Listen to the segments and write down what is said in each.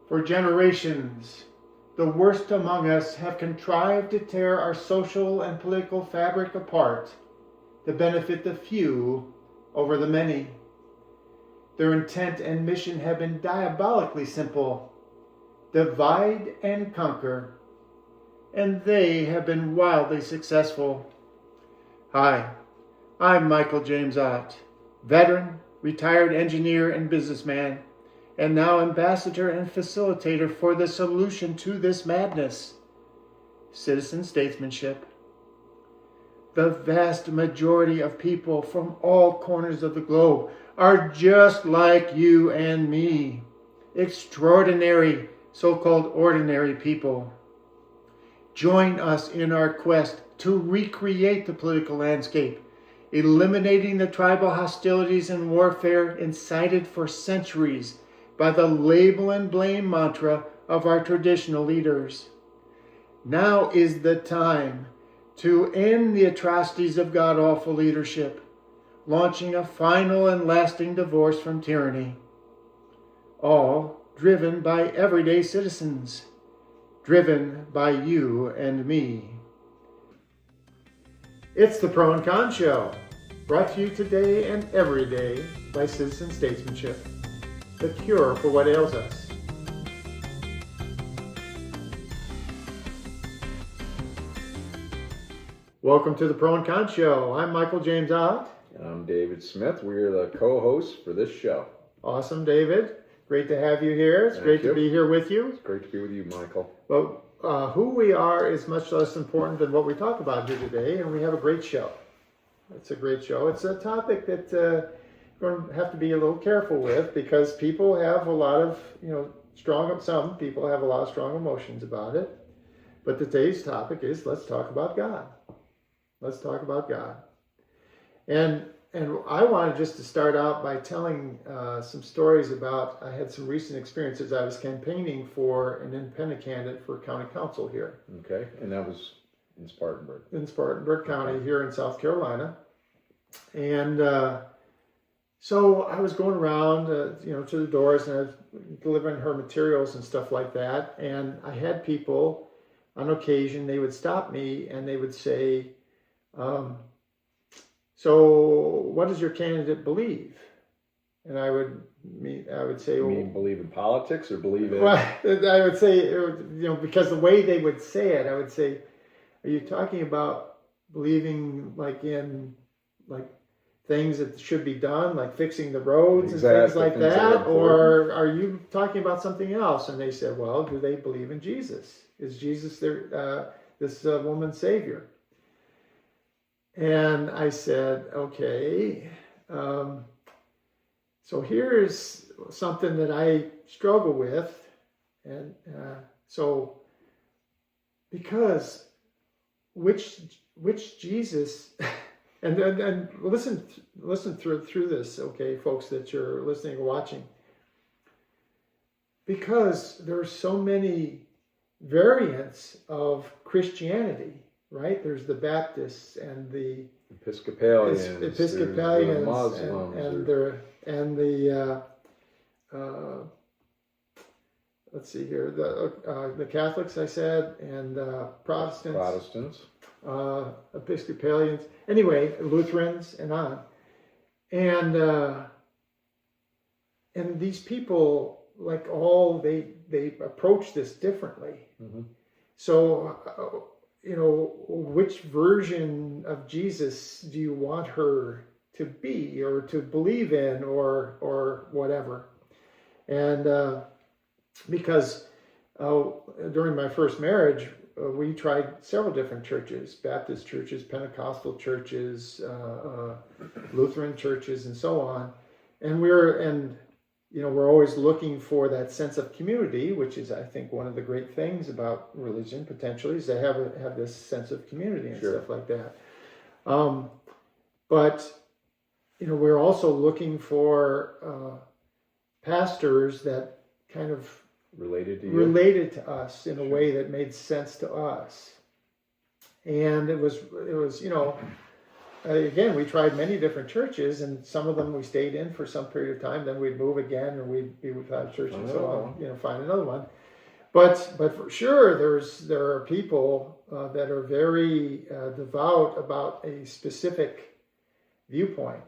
For generations, the worst among us have contrived to tear our social and political fabric apart to benefit the few over the many. Their intent and mission have been diabolically simple: divide and conquer. And they have been wildly successful. Hi, I'm Michael James Ott, veteran, retired engineer and businessman, and now ambassador and facilitator for the solution to this madness: citizen statesmanship. The vast majority of people from all corners of the globe are just like you and me, extraordinary, so-called ordinary people. Join us in our quest to recreate the political landscape, eliminating the tribal hostilities and warfare incited for centuries by the label and blame mantra of our traditional leaders. Now is the time to end the atrocities of god-awful leadership, launching a final and lasting divorce from tyranny. All driven by everyday citizens, driven by you and me. It's the Pro and Con Show, brought to you today and every day by Citizen Statesmanship, the cure for what ails us. Welcome to the Pro and Con Show. I'm Michael James Ott. And I'm David Smith. We're the co-hosts for this show. Awesome, David. Great to have you here. It's great to be here with you. It's great to be with you, Michael. Well, who we are is much less important than what we talk about here today, and we have a great show. It's a great show. It's a topic that we're going to have to be a little careful with because people have a lot of, some people have a lot of strong emotions about it. But today's topic is let's talk about God. Let's talk about God. And I wanted just to start out by telling some stories about, I had some recent experiences. I was campaigning for an independent candidate for county council here. Okay, and that was in Spartanburg. In Spartanburg County here in South Carolina. And so I was going around, to the doors, and I was delivering her materials and stuff like that. And I had people, on occasion, they would stop me and they would say, so what does your candidate believe? And I would say, You mean believe in politics or believe in... Well, I would say, because the way they would say it, I would say, are you talking about believing in things that should be done, like fixing the roads and things like that? Or are you talking about something else? And they said, well, do they believe in Jesus? Is Jesus this woman's savior? And I said, okay, so here's something that I struggle with. And so, because which Jesus, and listen through this, okay, folks, that you're listening or watching, because there are so many variants of Christianity. Right? There's the Baptists and the Episcopalians, the Muslims, and the let's see here, the Catholics, I said, and Protestants, Episcopalians, anyway, Lutherans, and on, and these people, they approach this differently. Mm-hmm. So. Which version of Jesus do you want her to be or to believe in or whatever? And because during my first marriage, we tried several different churches, Baptist churches, Pentecostal churches, Lutheran churches, and so on. And we're always looking for that sense of community, which is, I think, one of the great things about religion, potentially, is they have this sense of community and stuff like that. But we're also looking for pastors that kind of related to us in a way that made sense to us. And it was again, we tried many different churches, and some of them we stayed in for some period of time. Then we'd move again, and we'd be with that church and so on. Find another one. But for sure, there are people that are very devout about a specific viewpoint.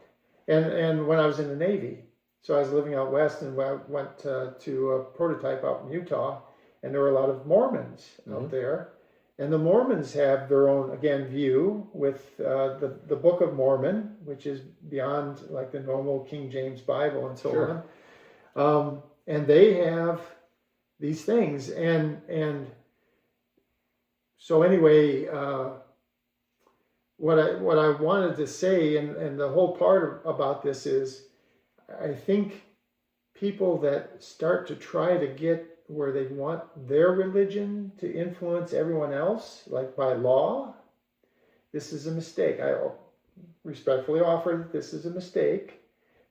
And when I was in the Navy, so I was living out west, and I went to a prototype out in Utah, and there were a lot of Mormons out there. And the Mormons have their own, again, view with the Book of Mormon, which is beyond like the normal King James Bible and so on. And they have these things. And so anyway, what I wanted to say, and the whole part about this is, I think people that start to try to get where they want their religion to influence everyone else, like by law, this is a mistake. I respectfully offer that this is a mistake,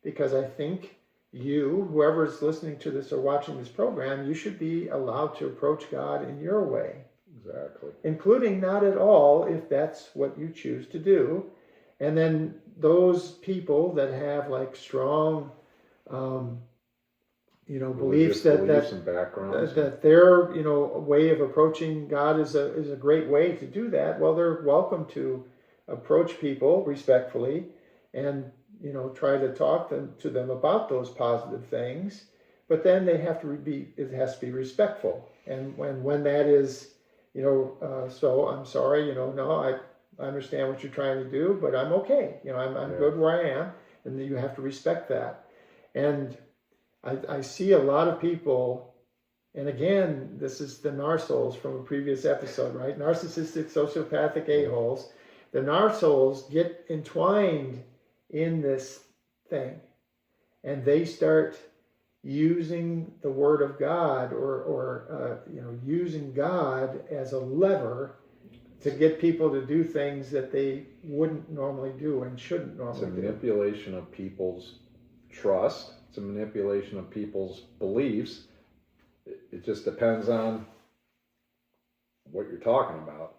because I think whoever's listening to this or watching this program, you should be allowed to approach God in your way. Exactly. Including not at all if that's what you choose to do. And then those people that have like strong beliefs and backgrounds, that their way of approaching God is a great way to do that. Well, they're welcome to approach people respectfully and try to talk to them about those positive things. But then it has to be respectful. And when that is, so I'm sorry, no, I understand what you're trying to do, but I'm okay. I'm good where I am, and you have to respect that. And I see a lot of people, and again, this is the narsoles from a previous episode, right? Narcissistic, sociopathic a-holes. The narsoles get entwined in this thing, and they start using the Word of God or using God as a lever to get people to do things that they wouldn't normally do and shouldn't normally do. It's a manipulation of people's trust. It's a manipulation of people's beliefs. It just depends on what you're talking about,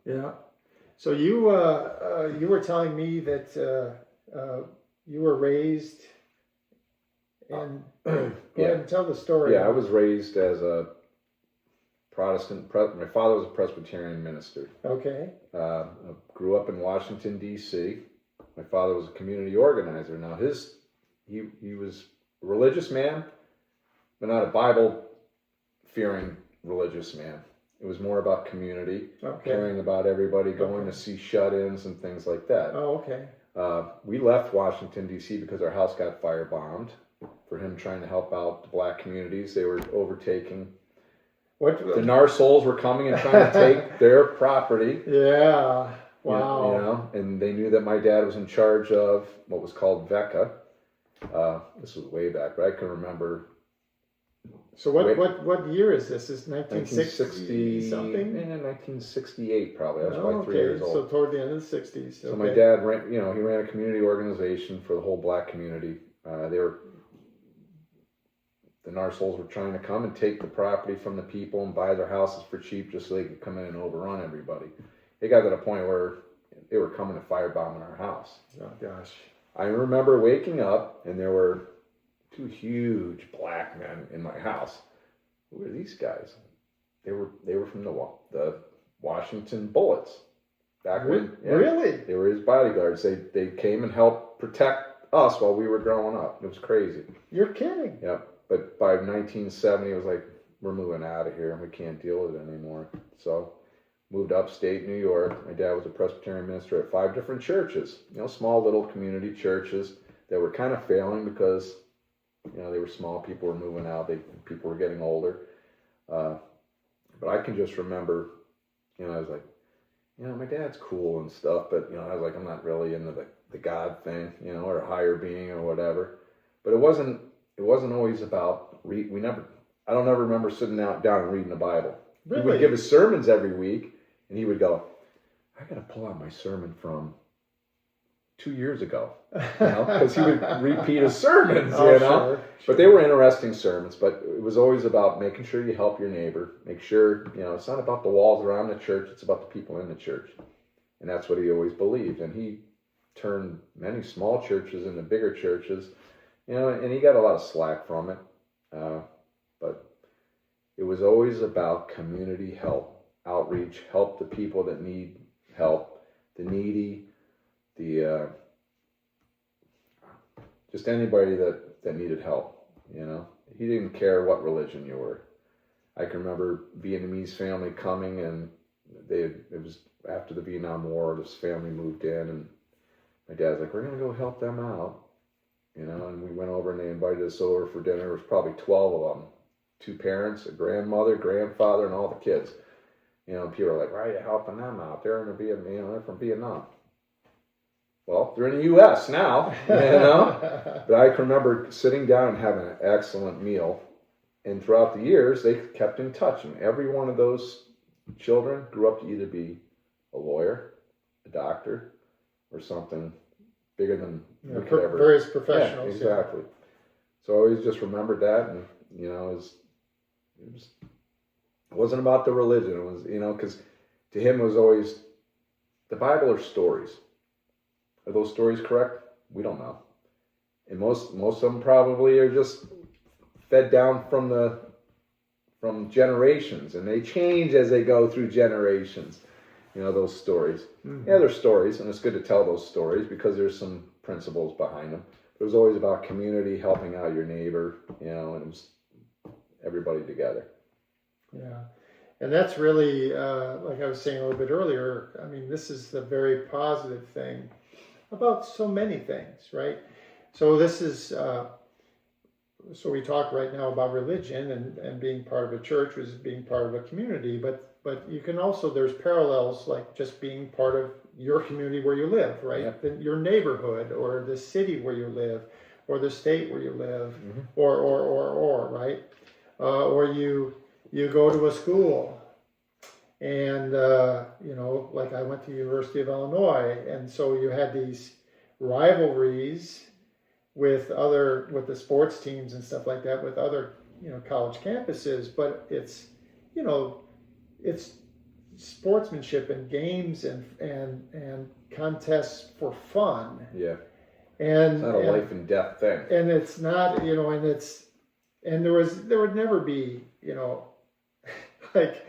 Yeah. So you were telling me that you were raised, and go ahead and tell the story. Yeah, I was raised as a Protestant. My father was a Presbyterian minister. Okay. I grew up in Washington, D.C. My father was a community organizer. Now he was a religious man, but not a Bible-fearing religious man. It was more about community, caring about everybody, going to see shut-ins and things like that. Oh, okay. We left Washington, D.C. because our house got firebombed for him trying to help out the black communities. They were overtaking. The narsoles were coming and trying to take their property. Yeah. Wow. And they knew that my dad was in charge of what was called VECA. This was way back, but I can remember. So what year is this? Is 1960 something? 1968 probably. I was probably 3 years old. So toward the end of the 60s. So my dad ran, he ran a community organization for the whole black community. The narsoles were trying to come and take the property from the people and buy their houses for cheap just so they could come in and overrun everybody. It got to the point where they were coming to firebombing our house. Oh, gosh. I remember waking up and there were 2 huge black men in my house. Who were these guys? They were from the Washington Bullets. Back when, really? They were his bodyguards. They came and helped protect us while we were growing up. It was crazy. You're kidding. Yeah. But by 1970, it was like, we're moving out of here and we can't deal with it anymore. So moved upstate New York. My dad was a Presbyterian minister at 5 different churches, small little community churches that were kind of failing because, they were small. People were moving out. People were getting older. But I can just remember, I was like, my dad's cool and stuff, but, I was like, I'm not really into the God thing, or a higher being or whatever. But it wasn't always about, I don't ever remember sitting down and reading the Bible. Really? He would give his sermons every week, and he would go, I got to pull out my sermon from 2 years ago, because he would repeat his sermons, Sure. But they were interesting sermons, but it was always about making sure you help your neighbor, make sure, it's not about the walls around the church, it's about the people in the church. And that's what he always believed. And he turned many small churches into bigger churches, and he got a lot of slack from it. But it was always about community help, outreach, help the people that need help, the needy, just anybody that needed help. He didn't care what religion you were. I can remember Vietnamese family coming, and it was after the Vietnam War. This family moved in, and my dad's like, "We're gonna go help them out," And we went over, and they invited us over for dinner. There was probably 12 of them, 2 parents, a grandmother, grandfather, and all the kids. People are like, "Why are you helping them out? They're they're from Vietnam." Well, they're in the U.S. now, But I can remember sitting down and having an excellent meal. And throughout the years, they kept in touch. And every one of those children grew up to either be a lawyer, a doctor, or something bigger than we could ever. Various professionals. Yeah, exactly. So I always just remembered that. And, it wasn't about the religion. It was, because to him it was always, the Bible are stories. Are those stories correct? We don't know. And most of them probably are just fed down from generations, and they change as they go through generations. Those stories. Mm-hmm. Yeah, they're stories, and it's good to tell those stories because there's some principles behind them. It was always about community, helping out your neighbor, and it was everybody together. Yeah. And that's really, like I was saying a little bit earlier, I mean, this is the very positive thing about so many things, right? So this is, so we talk right now about religion and being part of a church is being part of a community, but you can also, there's parallels like just being part of your community where you live, right? Yeah. Your neighborhood or the city where you live or the state where you live, mm-hmm. or right? Or you go to a school and, like I went to the University of Illinois, and so you had these rivalries with the sports teams and stuff like that with other, college campuses, but it's sportsmanship and games and contests for fun. Yeah. And it's not a life and death thing. And it's not, and there would never be, like,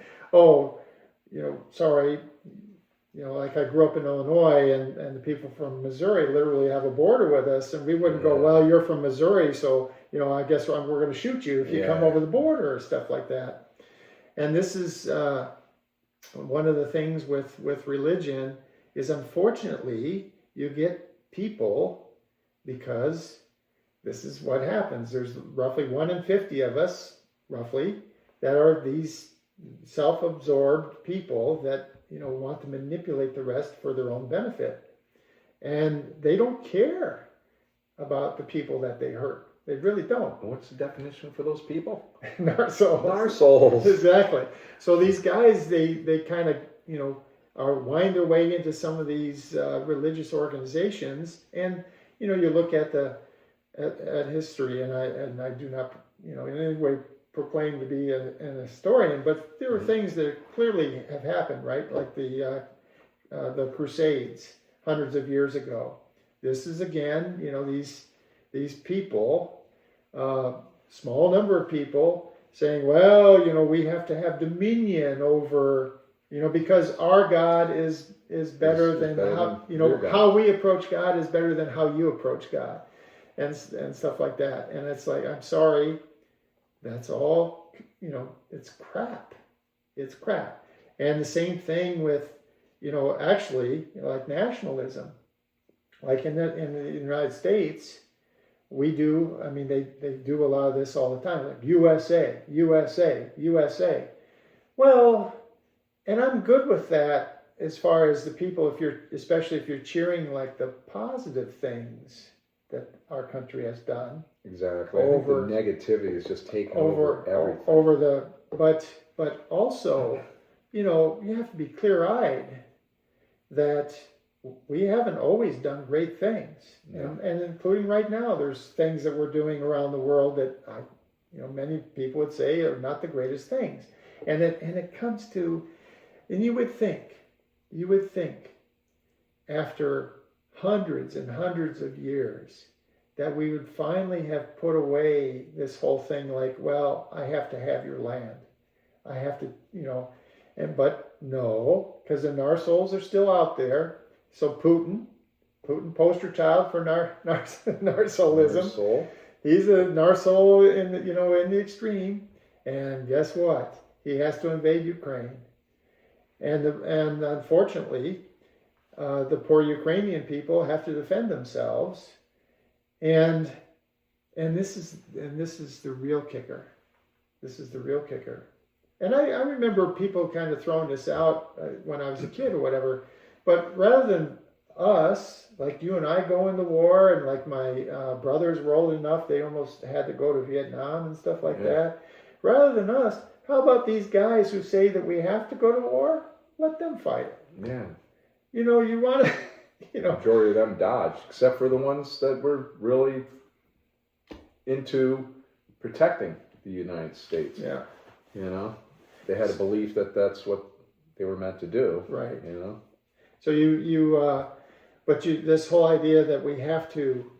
sorry, like I grew up in Illinois and the people from Missouri literally have a border with us, and we wouldn't go, well, you're from Missouri, so, I guess we're going to shoot you if you come over the border or stuff like that. And this is one of the things with religion is, unfortunately, you get people, because this is what happens. There's roughly 1 in 50 of us, roughly, that are these self-absorbed people that, want to manipulate the rest for their own benefit. And they don't care about the people that they hurt. They really don't. What's the definition for those people? Narsoles. Narsoles. Exactly. So these guys, they kind of, wind their way into some of these religious organizations. And, you look at at history, and I do not, in any way proclaim to be an historian, but there are things that clearly have happened, right? Like the Crusades hundreds of years ago. This is again, these people, small number of people saying, well, we have to have dominion over, because our God is better than how, how we approach God is better than how you approach God, and stuff like that. And it's like, I'm sorry, that's all, it's crap. It's crap. And the same thing with, actually, like nationalism. Like in the United States, we do, they do a lot of this all the time, like USA, USA, USA. Well, and I'm good with that as far as the people, especially if you're cheering like the positive things that our country has done. Exactly. I think the negativity is just taking over everything. But also, you have to be clear-eyed that we haven't always done great things. No. And including right now, there's things that we're doing around the world that, many people would say are not the greatest things. And it comes to, and you would think after hundreds and hundreds of years, that we would finally have put away this whole thing like, well, I have to have your land. I have to, but no, because the Narsoles are still out there. So Putin, poster child for narsolism. Narsole. He's a Narsole in the extreme. And guess what? He has to invade Ukraine. And unfortunately, the poor Ukrainian people have to defend themselves. And this is the real kicker. This is the real kicker. And I remember people kind of throwing this out when I was a kid or whatever. But rather than us, like you and I go into war, and like my brothers were old enough, they almost had to go to Vietnam and stuff like that. Rather than us, how about these guys who say that we have to go to war? Let them fight it. Yeah. You want to, Majority of them dodged, except for the ones that were really into protecting the United States. Yeah. They had a belief that that's what they were meant to do. Right. So this whole idea that we have to,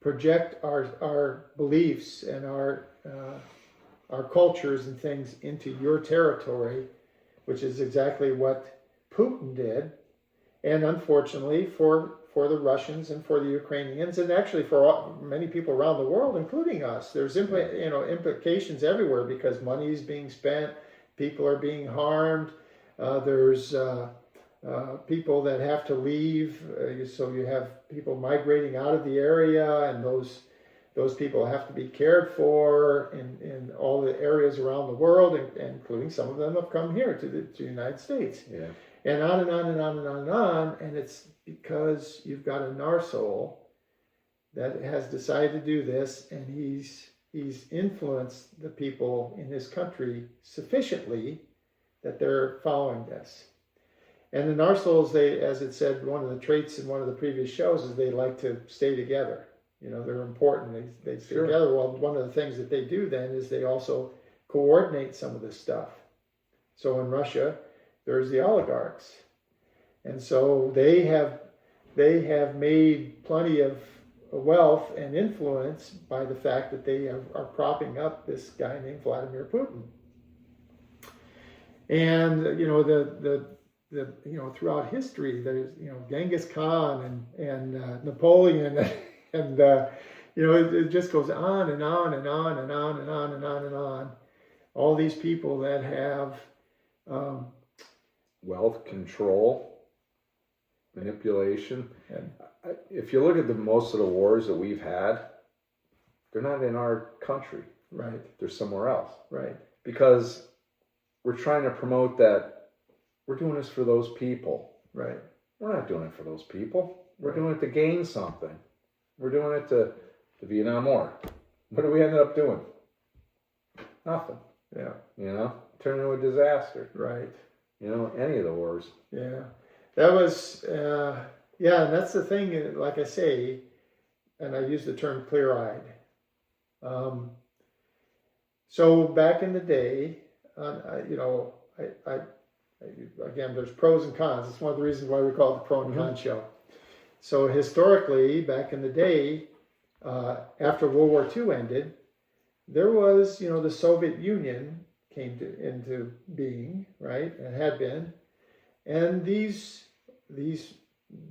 project our beliefs and our cultures and things into your territory, which is exactly what Putin did, and unfortunately for the Russians and for the Ukrainians, and actually for many people around the world, including us. There's implications everywhere because money is being spent, people are being harmed. There's people that have to leave, so you have people migrating out of the area, and those people have to be cared for in all the areas around the world, including some of them have come here to the United States. Yeah. And on and on and on and on and on, and it's because you've got a Narsole that has decided to do this, and he's influenced the people in his country sufficiently that they're following this. And the Narsoles, as it said, one of the traits in one of the previous shows is they like to stay together. They're important. They stay together. Well, one of the things that they do then is they also coordinate some of this stuff. So in Russia, there's the oligarchs. And so they have made plenty of wealth and influence by the fact that they are propping up this guy named Vladimir Putin. And throughout history, there's Genghis Khan and Napoleon, and it just goes on and on and on and on and on and on and on. All these people that have wealth, control, manipulation. And if you look at most of the wars that we've had, they're not in our country. Right. They're somewhere else. Right. Because we're trying to promote that we're doing this for those people. Right. We're not doing it for those people. We're doing it to gain something. We're doing it to the Vietnam War. What did we end up doing? Nothing. Yeah. Turned into a disaster. Right. Any of the wars. Yeah. That was, and that's the thing, like I say, and I use the term clear-eyed. So back in the day, again, there's pros and cons. It's one of the reasons why we call it the Pro and Con Show. So historically, back in the day, after World War II ended, there was, the Soviet Union came into being, right? It had been. And the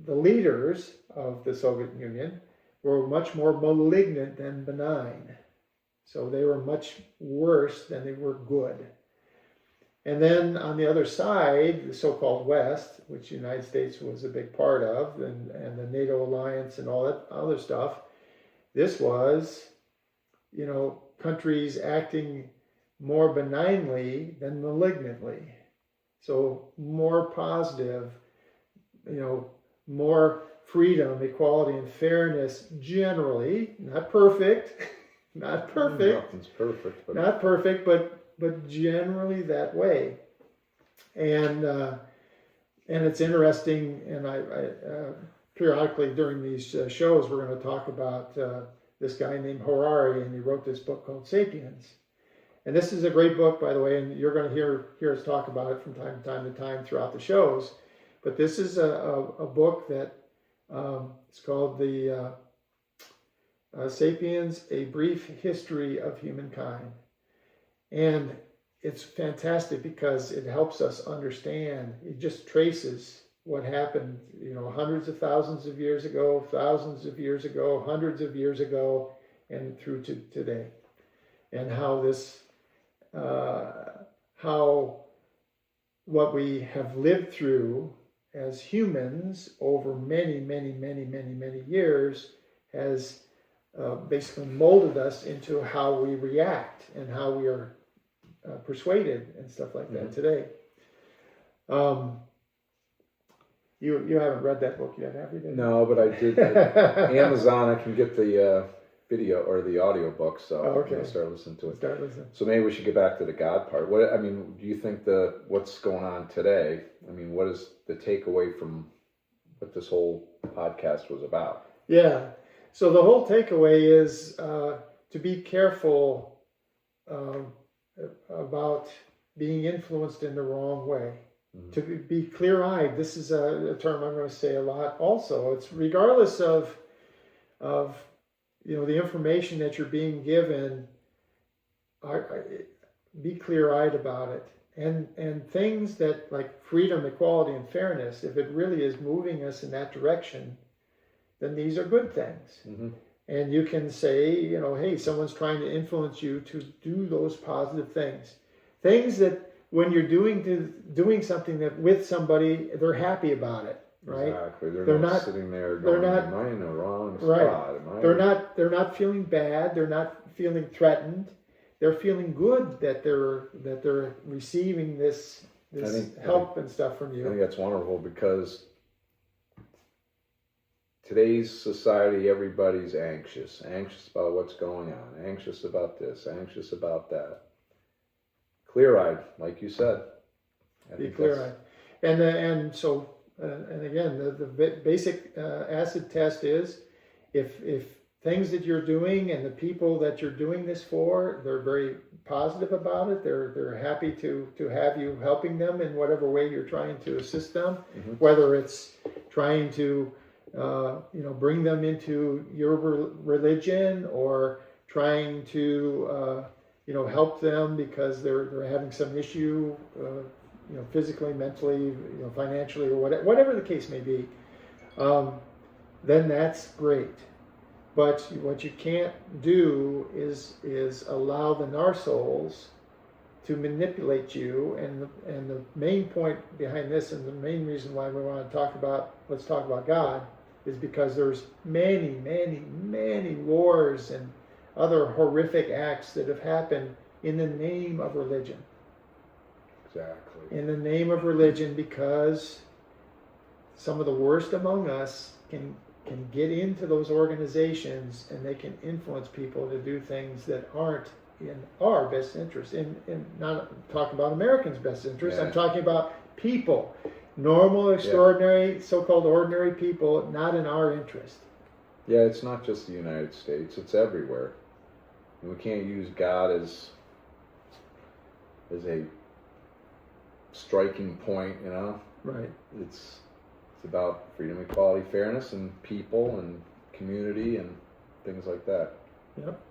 leaders of the Soviet Union were much more malignant than benign. So they were much worse than they were good. And then on the other side, the so-called West, which the United States was a big part of, and the NATO alliance and all that other stuff, this was, countries acting more benignly than malignantly. So more positive, more freedom, equality, and fairness generally. Not perfect. Nothing's perfect. But... Not perfect, but generally that way. And it's interesting, and I periodically during these shows, we're going to talk about this guy named Harari, and he wrote this book called Sapiens. And this is a great book, by the way, and you're going to hear us talk about it from time to time throughout the shows. But this is a book that it's called the Sapiens: A Brief History of Humankind. And it's fantastic because it helps us understand. It just traces what happened, hundreds of thousands of years ago, thousands of years ago, hundreds of years ago, and through to today. And how this, how what we have lived through as humans over many, many, many, many, many years has basically molded us into how we react and how we are persuaded and stuff like that today. You haven't read that book yet, have you? No, but I did. Amazon, I can get the video or the audio book, so I'm going to start listening to it. Start listening. So maybe we should get back to the God part. Do you think what's going on today? I mean, what is the takeaway from what this whole podcast was about? Yeah. So the whole takeaway is to be careful about being influenced in the wrong way. Mm-hmm. To be clear-eyed. This is a term I'm going to say a lot. Also, it's regardless of the information that you're being given. Be clear-eyed about it, and things that like freedom, equality, and fairness. If it really is moving us in that direction, then these are good things. Mm-hmm. And you can say, hey, someone's trying to influence you to do those positive things. Things that when you're doing something that with somebody, they're happy about it, right? Exactly. They're not sitting there going, am I in the wrong spot? They're not feeling bad. They're not feeling threatened. They're feeling good that they're receiving this help and stuff from you. I think that's wonderful because today's society, everybody's anxious about what's going on, anxious about this, anxious about that. Clear-eyed, like you said. Be clear-eyed. And so again, the basic acid test is if things that you're doing and the people that you're doing this for, they're very positive about it. They're happy to have you helping them in whatever way you're trying to assist them, mm-hmm. whether it's trying to bring them into your religion or trying to help them because they're having some issue, physically, mentally, financially, or whatever the case may be, then that's great. But what you can't do is allow the narsoles to manipulate you. And the main point behind this, and the main reason why we want to let's talk about God, is because there's many, many, many wars and other horrific acts that have happened in the name of religion. Exactly. In the name of religion, because some of the worst among us can get into those organizations and they can influence people to do things that aren't in our best interest. In not talking about Americans' best interest, yeah. I'm talking about people, normal, extraordinary, so-called ordinary people, not in our interest. Yeah, it's not just the United States; it's everywhere. And we can't use God as a striking point, Right. It's about freedom, equality, fairness, and people, and community, and things like that. Yep.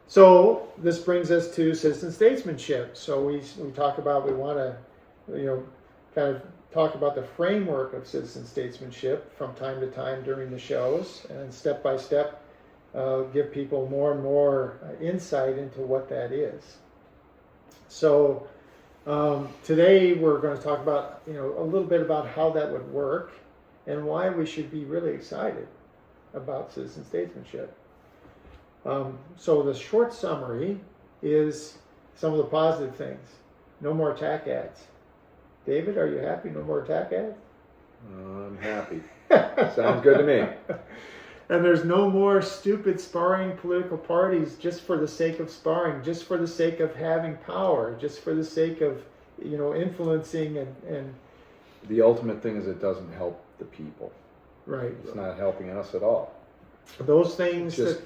So this brings us to citizen statesmanship. So we want to, kind of talk about the framework of citizen statesmanship from time to time during the shows, and step by step give people more and more insight into what that is. So today we're going to talk about, a little bit about how that would work and why we should be really excited about citizen statesmanship. So the short summary is some of the positive things. No more attack ads. David, are you happy? No more attack ads? I'm happy. Sounds good to me. And there's no more stupid sparring political parties just for the sake of sparring, just for the sake of having power, just for the sake of, influencing and... The ultimate thing is it doesn't help the people. Right. It's not helping us at all. Those things it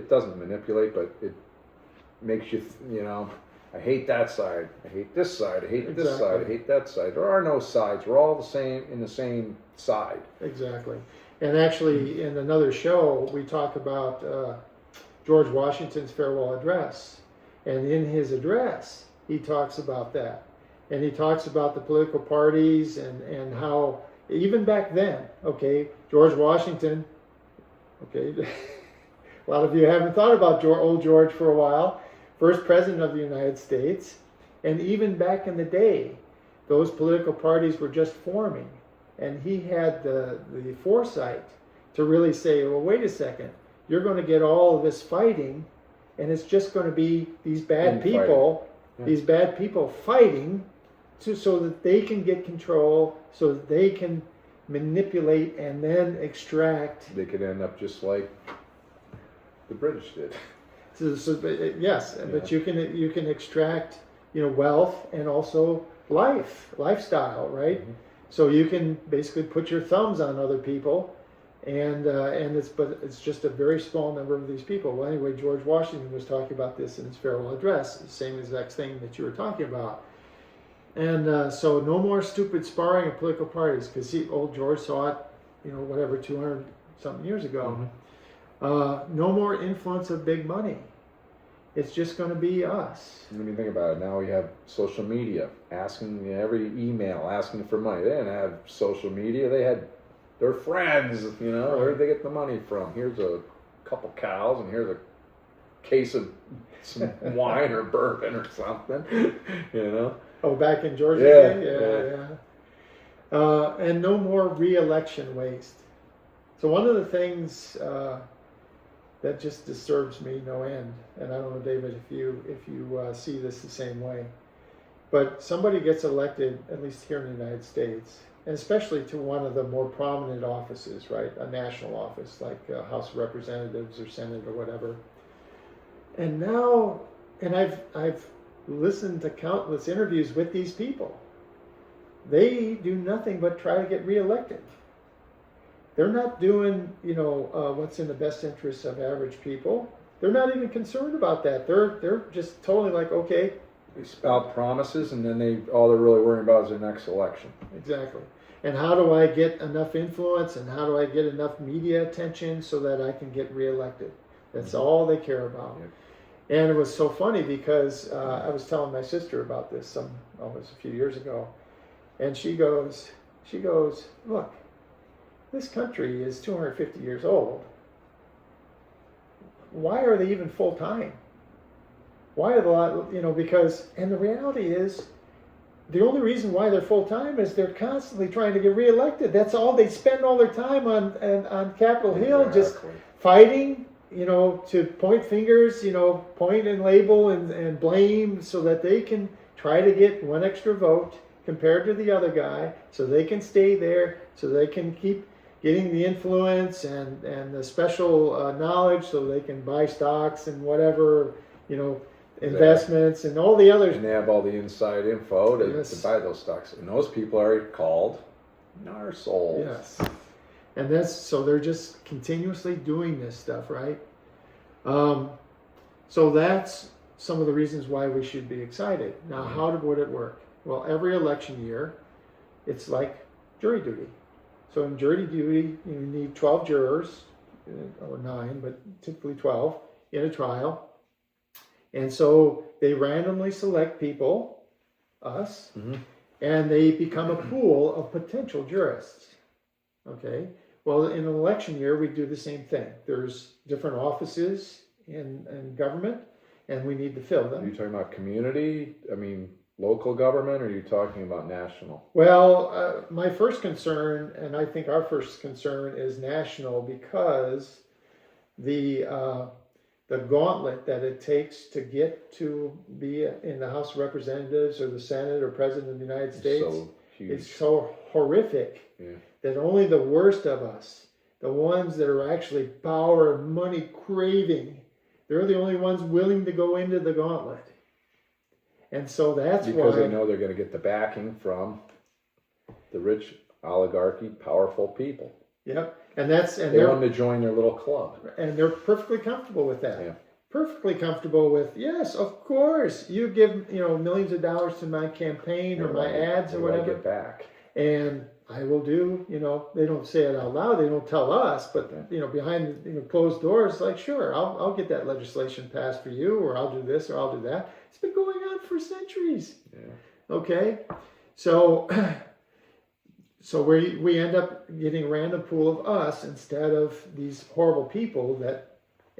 doesn't manipulate, but it makes you, I hate that side. I hate this side. I hate this side. I Exactly. hate that side. There are no sides. We're all the same in the same side. Exactly. And actually, in another show, we talk about George Washington's farewell address. And in his address, he talks about that. And he talks about the political parties and how, even back then, okay, George Washington, okay, a lot of you haven't thought about old George for a while, first president of the United States. And even back in the day, those political parties were just forming. And he had the foresight to really say, well, wait a second, you're going to get all of this fighting, and it's just going to be these bad people, these bad people fighting so that they can get control, so that they can manipulate and then extract. They could end up just like the British did. Yes, but you can extract, wealth and also lifestyle, right? Mm-hmm. So you can basically put your thumbs on other people, and it's just a very small number of these people. Well, anyway, George Washington was talking about this in his farewell address, the same exact thing that you were talking about. And so no more stupid sparring of political parties, because old George saw it, 200 something years ago. Mm-hmm. No more influence of big money. It's just going to be us. When you think about it, now we have social media, asking every email, asking for money. They didn't have social media. They had their friends, where did they get the money from? Here's a couple cows, and here's a case of some wine or bourbon or something, Oh, back in Georgia? Yeah. And no more re-election waste. So one of the things that just disturbs me no end, and I don't know, David, if you see this the same way, but somebody gets elected, at least here in the United States, and especially to one of the more prominent offices, right, a national office like House of Representatives or Senate or whatever, and now, and I've listened to countless interviews with these people. They do nothing but try to get reelected. They're not doing, what's in the best interests of average people. They're not even concerned about that. They're just totally like, okay. They spout promises, and then all they're really worrying about is their next election. Exactly. And how do I get enough influence, and how do I get enough media attention so that I can get reelected? That's all they care about. Yep. And it was so funny because I was telling my sister about this it was a few years ago, and she goes, look, this country is 250 years old. Why are they even full time? Why are because, and the reality is, the only reason why they're full time is they're constantly trying to get reelected. That's all they spend all their time on Capitol Hill, just fighting, to point fingers, point and label and blame so that they can try to get one extra vote compared to the other guy, so they can stay there, so they can keep getting the influence and the special knowledge, so they can buy stocks and whatever, investments and all the others. And they have all the inside info to buy those stocks. And those people are called narsoles. Yes. And so they're just continuously doing this stuff, right? So that's some of the reasons why we should be excited. Now, how would it work? Well, every election year, it's like jury duty. So in jury duty, you need 12 jurors, or 9, but typically 12, in a trial. And so they randomly select people, us, and they become a pool of potential jurists. Okay? Well, in an election year, we do the same thing. There's different offices in government, and we need to fill them. Are you talking about community? Local government, or are you talking about national? Well, my first concern, and I think our first concern, is national, because the gauntlet that it takes to get to be in the House of Representatives or the Senate or President of the United States is so horrific that only the worst of us, the ones that are actually power and money craving, they're the only ones willing to go into the gauntlet. And so that's because they know they're going to get the backing from the rich oligarchy, powerful people. Yep, and they want to join their little club, and they're perfectly comfortable with that. Yeah. perfectly comfortable with, yes, of course, you give millions of dollars to my campaign or my ads or whatever, get back, and I will do. They don't say it out loud, they don't tell us, but behind closed doors, like, sure, I'll get that legislation passed for you, or I'll do this, or I'll do that. It's been going on for centuries. Yeah. Okay, so we end up getting a random pool of us instead of these horrible people that.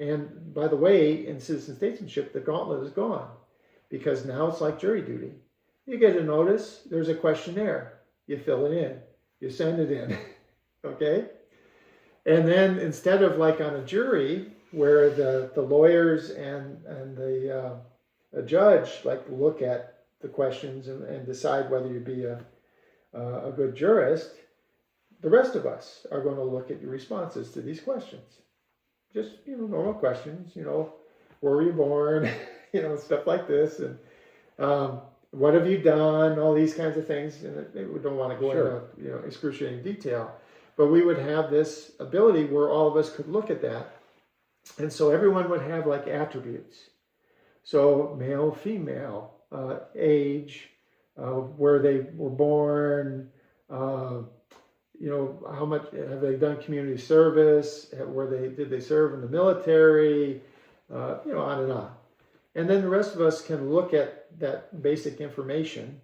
And by the way, in citizen statesmanship, the gauntlet is gone, because now it's like jury duty. You get a notice, there's a questionnaire, you fill it in, you send it in, okay? And then instead of like on a jury where the lawyers and the a judge like look at the questions and decide whether you be a good jurist, the rest of us are going to look at your responses to these questions. Just, normal questions, where were you born, stuff like this, and what have you done, all these kinds of things, and we don't want to go into, excruciating detail, but we would have this ability where all of us could look at that, and so everyone would have like attributes, so male, female, age, where they were born, how much have they done community service? Did they serve in the military? On and on. And then the rest of us can look at that basic information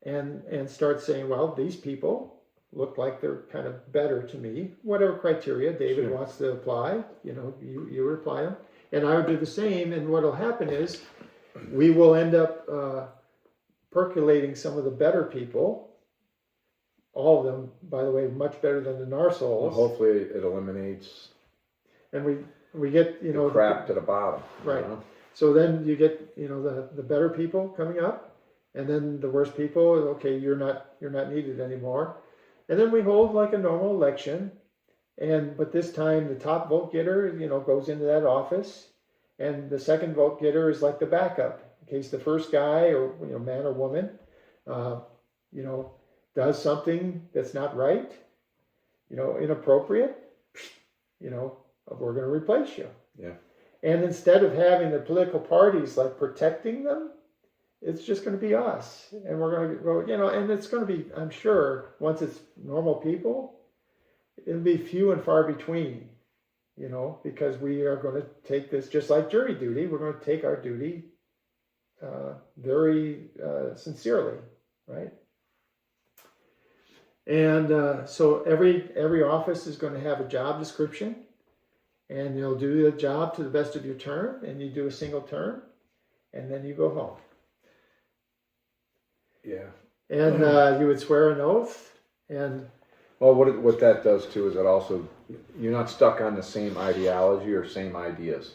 and start saying, well, these people look like they're kind of better to me. Whatever criteria David wants to apply, you would apply them, and I would do the same. And what'll happen is we will end up percolating some of the better people. All of them, by the way, much better than the narsoles. Well, hopefully it eliminates. And we get the crap to the bottom. Right. So then you get the better people coming up, and then the worst people. Okay, you're not needed anymore. And then we hold like a normal election, but this time the top vote getter goes into that office, and the second vote getter is like the backup in case the first guy or man or woman does something that's not right, inappropriate, we're going to replace you. Yeah. And instead of having the political parties like protecting them, it's just going to be us. And we're going to go, and it's going to be, I'm sure, once it's normal people, it'll be few and far between, because we are going to take this, just like jury duty, we're going to take our duty very sincerely, right? And so every office is going to have a job description, and you'll do the job to the best of your term, and you do a single term, and then you go home. Yeah. And you would swear an oath, and well, what that does too is it also, you're not stuck on the same ideology or same ideas.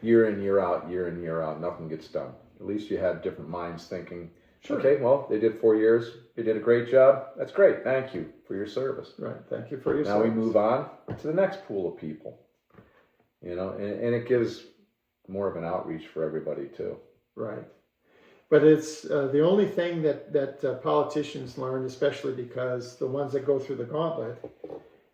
Year in, year out, nothing gets done. At least you have different minds thinking. Sure. Okay, well, they did 4 years. They did a great job. That's great. Thank you for your service. Right. Thank you for your service. Now we move on to the next pool of people. And it gives more of an outreach for everybody too. Right. But it's the only thing that politicians learn, especially because the ones that go through the gauntlet,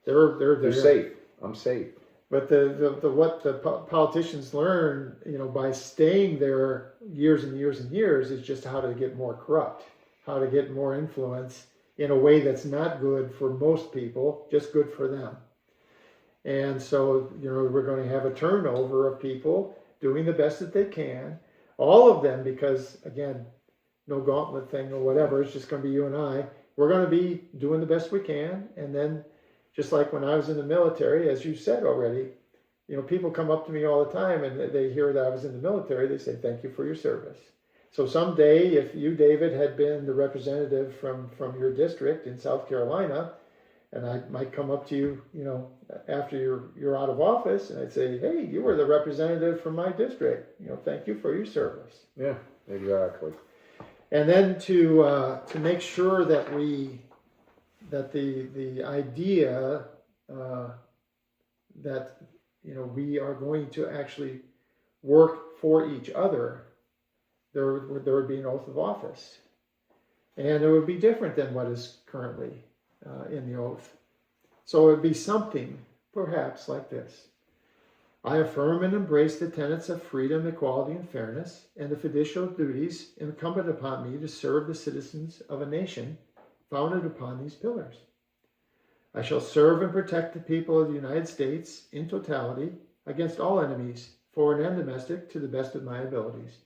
they're safe. I'm safe. But what the politicians learn, by staying there years and years and years, is just how to get more corrupt, how to get more influence in a way that's not good for most people, just good for them. And so, we're going to have a turnover of people doing the best that they can, all of them, because again, no gauntlet thing or whatever, it's just going to be you and I. We're going to be doing the best we can, and then just like when I was in the military, as you said already, people come up to me all the time and they hear that I was in the military. They say, thank you for your service. So someday, if you, David, had been the representative from your district in South Carolina, and I might come up to you, after you're out of office, and I'd say, hey, you were the representative from my district. Thank you for your service. Yeah, exactly. And then to make sure that the idea that we are going to actually work for each other, there would be an oath of office, and it would be different than what is currently in the oath. So it would be something perhaps like this: I affirm and embrace the tenets of freedom, equality, and fairness, and the fiducial duties incumbent upon me to serve the citizens of a nation founded upon these pillars. I shall serve and protect the people of the United States in totality against all enemies, foreign and domestic, to the best of my abilities.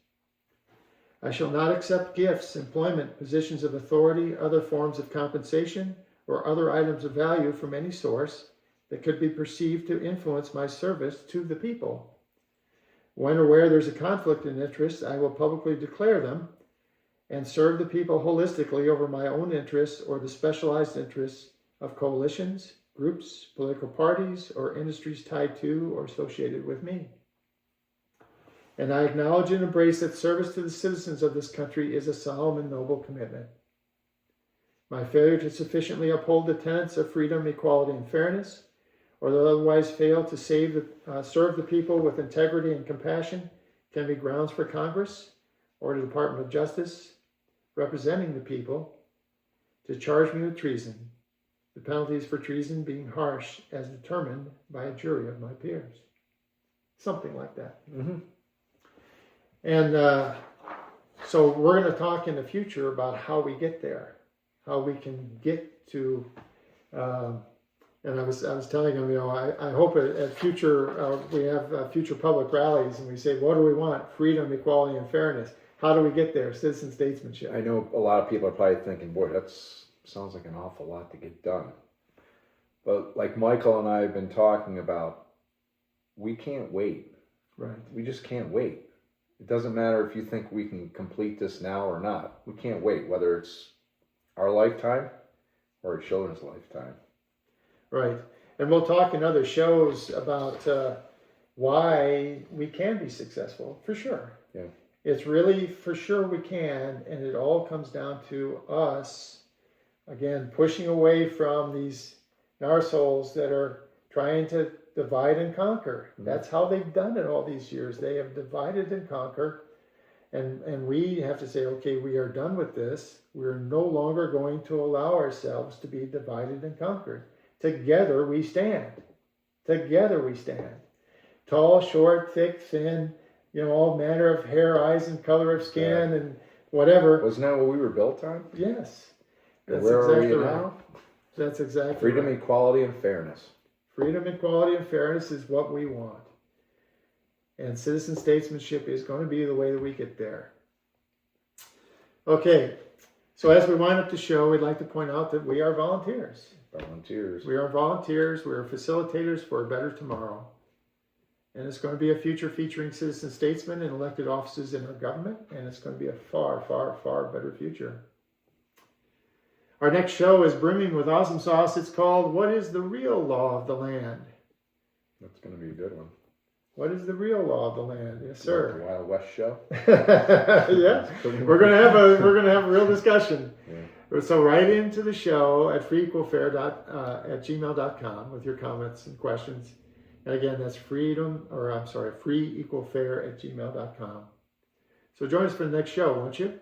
I shall not accept gifts, employment, positions of authority, other forms of compensation, or other items of value from any source that could be perceived to influence my service to the people. When or where there's a conflict in interest, I will publicly declare them and serve the people holistically over my own interests or the specialized interests of coalitions, groups, political parties, or industries tied to or associated with me. And I acknowledge and embrace that service to the citizens of this country is a solemn and noble commitment. My failure to sufficiently uphold the tenets of freedom, equality, and fairness, or that otherwise fail to serve the people with integrity and compassion, can be grounds for Congress or the Department of Justice, representing the people, to charge me with treason, the penalties for treason being harsh as determined by a jury of my peers. Something like that. Mm-hmm. And so we're going to talk in the future about how we get there, how we can get to, and I was telling him, I hope at future, we have future public rallies and we say, what do we want? Freedom, equality, and fairness. How do we get there? Citizen statesmanship. I know a lot of people are probably thinking, boy, that sounds like an awful lot to get done. But like Michael and I have been talking about, we can't wait. Right. We just can't wait. It doesn't matter if you think we can complete this now or not. We can't wait, whether it's our lifetime or our children's lifetime. Right. And we'll talk in other shows about why we can be successful, for sure. Yeah. It's really for sure we can, and it all comes down to us, again, pushing away from these narsoles that are trying to divide and conquer. Mm-hmm. That's how they've done it all these years. They have divided and conquered, and we have to say, okay, we are done with this. We're no longer going to allow ourselves to be divided and conquered. Together we stand. Together we stand. Tall, short, thick, thin, all manner of hair, eyes, and color of skin, and whatever. Wasn't that what we were built on? Yes. That's where exactly are we right. now? That's exactly Freedom, right. equality, and fairness. Freedom, equality, and fairness is what we want. And citizen statesmanship is going to be the way that we get there. Okay, so as we wind up the show, we'd like to point out that we are volunteers. Volunteers. We are volunteers. We are facilitators for a better tomorrow. And it's going to be a future featuring citizen statesmen and elected offices in our government. And it's going to be a far, far, far better future. Our next show is brimming with awesome sauce. It's called, What is the Real Law of the Land? That's going to be a good one. What is the real law of the land? Yes, sir. The Wild West show. Yeah, we're gonna have a real discussion. Yeah. So write into the show at freeequalfair@gmail.com with your comments and questions. And again, that's freeequalfair@gmail.com. So join us for the next show, won't you?